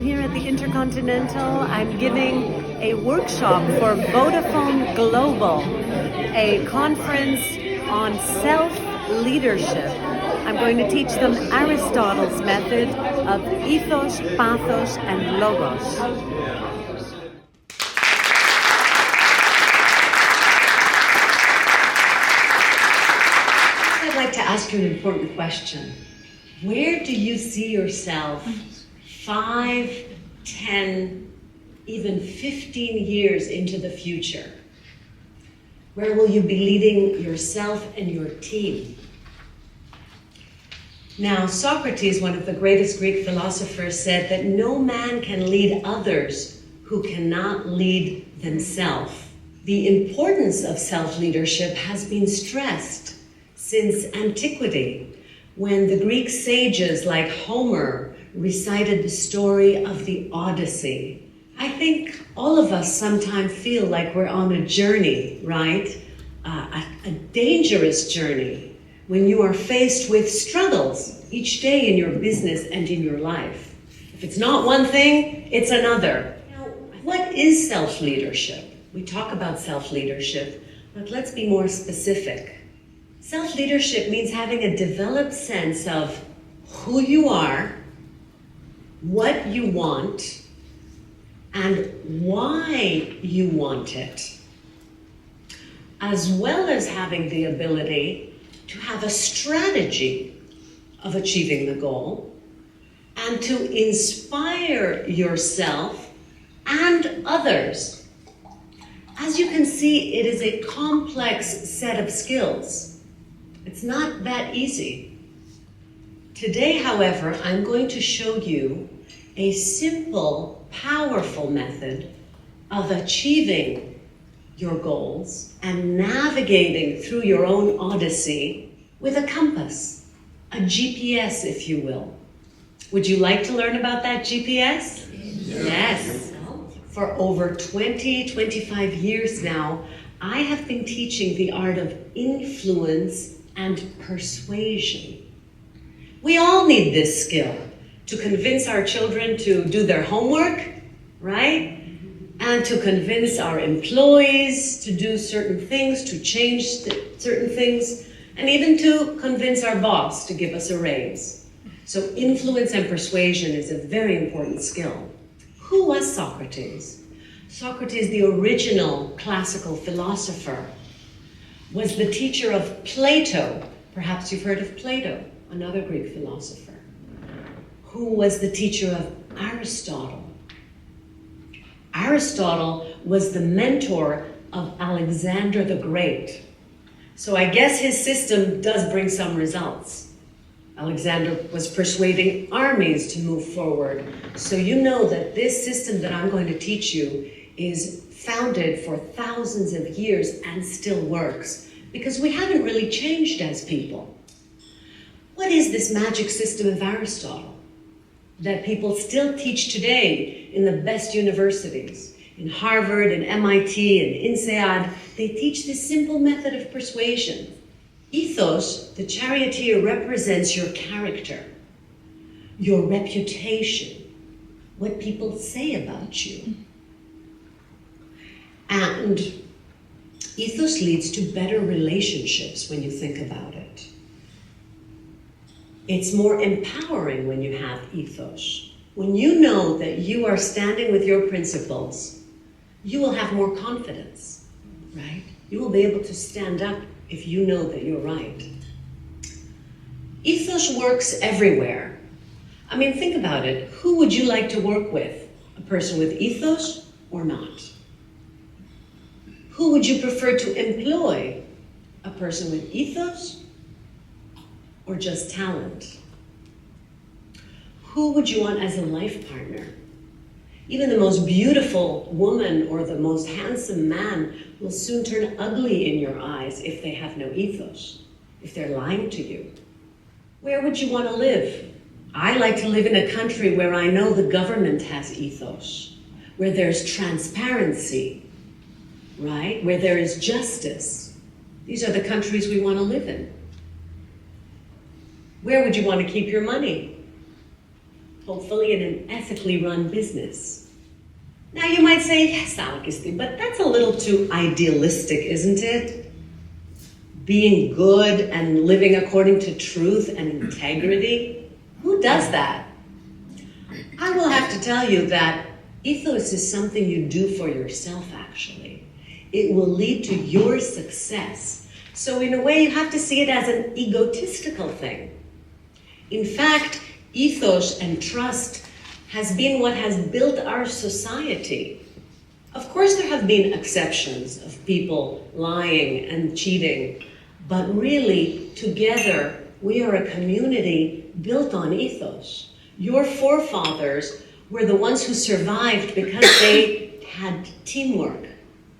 Here at the Intercontinental, I'm giving a workshop for Vodafone Global, a conference on self-leadership. I'm going to teach them Aristotle's method of ethos, pathos, and logos. I'd like to ask you an important question. Where do you see yourself 5, 10, even 15 years into the future? Where will you be leading yourself and your team? Now, Socrates, one of the greatest Greek philosophers, said that no man can lead others who cannot lead themselves. The importance of self-leadership has been stressed since antiquity, when the Greek sages like Homer recited the story of the Odyssey. I think all of us sometimes feel like we're on a journey, right? A dangerous journey when you are faced with struggles each day in your business and in your life. If it's not one thing, it's another. Now, what is self-leadership? We talk about self-leadership, but let's be more specific. Self-leadership means having a developed sense of who you are, what you want, and why you want it, as well as having the ability to have a strategy of achieving the goal and to inspire yourself and others. As you can see, it is a complex set of skills. It's not that easy. Today, however, I'm going to show you a simple, powerful method of achieving your goals and navigating through your own odyssey with a compass, a GPS, if you will. Would you like to learn about that GPS? Yes. For over 25 years now, I have been teaching the art of influence and persuasion. We all need this skill to convince our children to do their homework, right? And to convince our employees to do certain things, to change certain things, and even to convince our boss to give us a raise. So influence and persuasion is a very important skill. Who was Socrates? Socrates, the original classical philosopher, was the teacher of Plato. Perhaps you've heard of Plato, another Greek philosopher, who was the teacher of Aristotle. Aristotle was the mentor of Alexander the Great. So I guess his system does bring some results. Alexander was persuading armies to move forward. So you know that this system that I'm going to teach you is founded for thousands of years and still works, because we haven't really changed as people. What is this magic system of Aristotle that people still teach today in the best universities? In Harvard and MIT and INSEAD, they teach this simple method of persuasion. Ethos, the charioteer, represents your character, your reputation, what people say about you. And ethos leads to better relationships when you think about it. It's more empowering when you have ethos. When you know that you are standing with your principles, you will have more confidence, right? You will be able to stand up if you know that you're right. Ethos works everywhere. I mean, think about it. Who would you like to work with? A person with ethos or not? Who would you prefer to employ? A person with ethos or just talent? Who would you want as a life partner? Even the most beautiful woman or the most handsome man will soon turn ugly in your eyes if they have no ethos, if they're lying to you. Where would you want to live? I like to live in a country where I know the government has ethos, where there's transparency, right? Where there is justice. These are the countries we want to live in. Where would you want to keep your money? hopefully in an ethically run business. Now you might say, yes, Alkistis, but that's a little too idealistic, isn't it? Being good and living according to truth and integrity? Who does that? I will have to tell you that ethos is something you do for yourself, actually. It will lead to your success. So in a way, you have to see it as an egotistical thing. In fact, ethos and trust has been what has built our society. Of course, there have been exceptions of people lying and cheating, but really, together, we are a community built on ethos. Your forefathers were the ones who survived because they had teamwork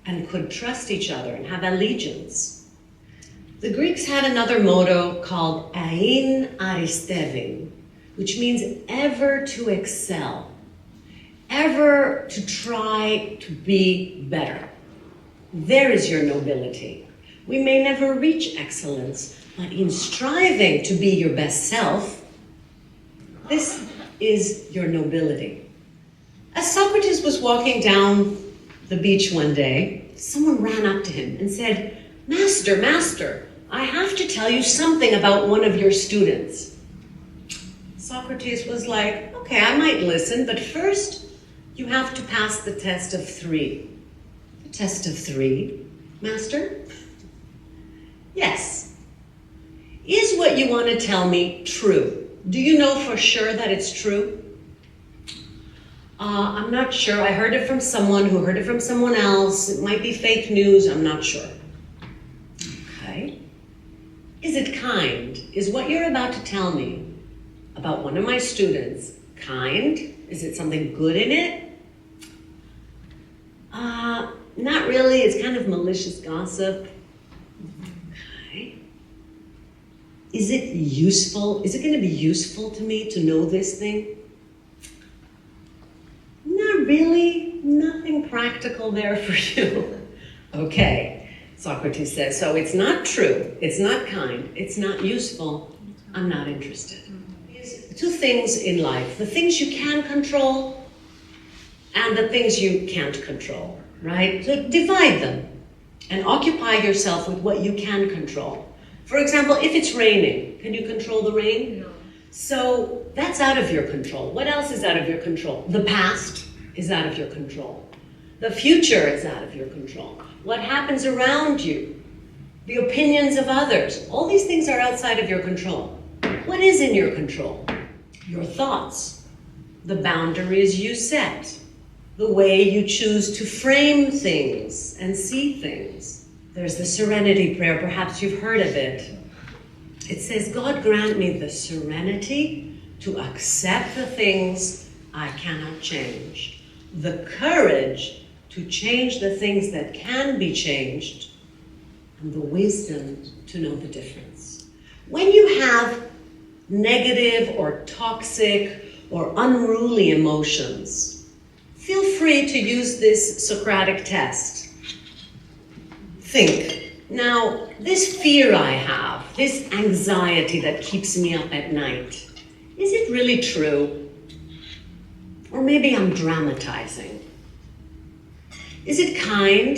and could trust each other and have allegiance. The Greeks had another motto called ain aristevin, which means ever to excel, ever to try to be better. There is your nobility. We may never reach excellence, but in striving to be your best self, this is your nobility. As Socrates was walking down the beach one day, someone ran up to him and said, "Master, master, I have to tell you something about one of your students." Socrates was like, okay, I might listen, but first you have to pass the test of 3. The test of 3, master? Yes. Is what you want to tell me true? Do you know for sure that it's true? I'm not sure. I heard it from someone who heard it from someone else. It might be fake news. I'm not sure. Okay. Is it kind? Is what you're about to tell me about one of my students kind? Is it something good in it? Not really. It's kind of malicious gossip. Okay. Is it useful? Is it going to be useful to me to know this thing? Not really. Nothing practical there for you. Okay, Socrates says, so it's not true, it's not kind, it's not useful, I'm not interested. Two things in life, the things you can control and the things you can't control, right? So divide them and occupy yourself with what you can control. For example, if it's raining, can you control the rain? No. So that's out of your control. What else is out of your control? The past is out of your control. The future is out of your control. What happens around you, the opinions of others, all these things are outside of your control. What is in your control? Your thoughts, the boundaries you set, the way you choose to frame things and see things. There's the serenity prayer, perhaps you've heard of it. It says, God grant me the serenity to accept the things I cannot change, the courage to change the things that can be changed, and the wisdom to know the difference. When you have negative or toxic or unruly emotions, feel free to use this Socratic test. Think, now, this fear I have, this anxiety that keeps me up at night, is it really true? Or maybe I'm dramatizing. Is it kind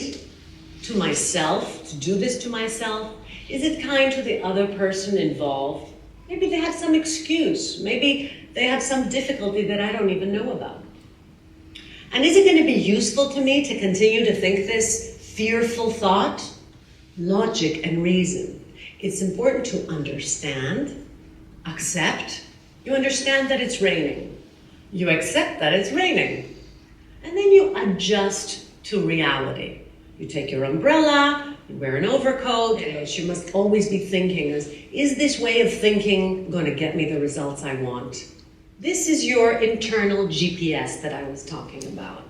to myself to do this to myself? Is it kind to the other person involved? Maybe they have some excuse. Maybe they have some difficulty that I don't even know about. And is it going to be useful to me to continue to think this fearful thought? Logic and reason. It's important to understand, accept. You understand that it's raining. You accept that it's raining. And then you adjust to reality. You take your umbrella, you wear an overcoat, you must always be thinking, is this way of thinking going to get me the results I want? This is your internal GPS that I was talking about.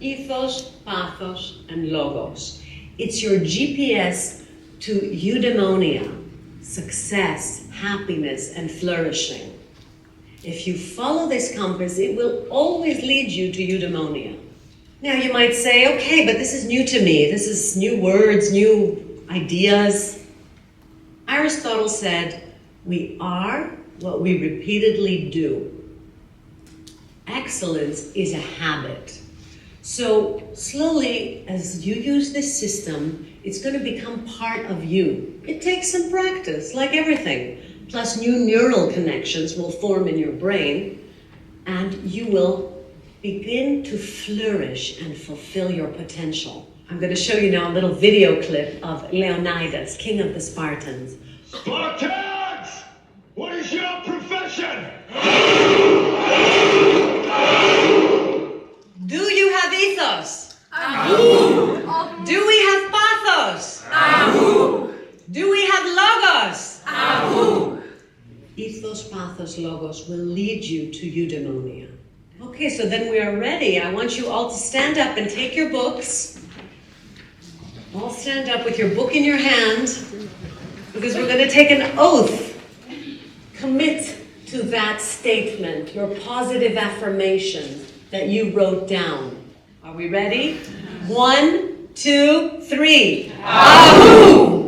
Ethos, pathos, and logos. It's your GPS to eudaimonia, success, happiness, and flourishing. If you follow this compass, it will always lead you to eudaimonia. Now you might say, okay, but this is new to me. This is new words, new ideas. Aristotle said, we are what we repeatedly do. Excellence is a habit. So slowly, as you use this system, it's going to become part of you. It takes some practice, like everything. Plus new neural connections will form in your brain, and you will begin to flourish and fulfill your potential. I'm going to show you now a little video clip of Leonidas, king of the Spartans. Spartans! What is your profession? Do you have ethos? Ahu. Do we have pathos? Ahu. Do we have logos? Ahu. Ethos, pathos, logos will lead you to eudaimonia. Okay, so then we are ready. I want you all to stand up and take your books. All stand up with your book in your hand, because we're going to take an oath. Commit to that statement, your positive affirmation that you wrote down. Are we ready? 1, 2, 3. Ahu!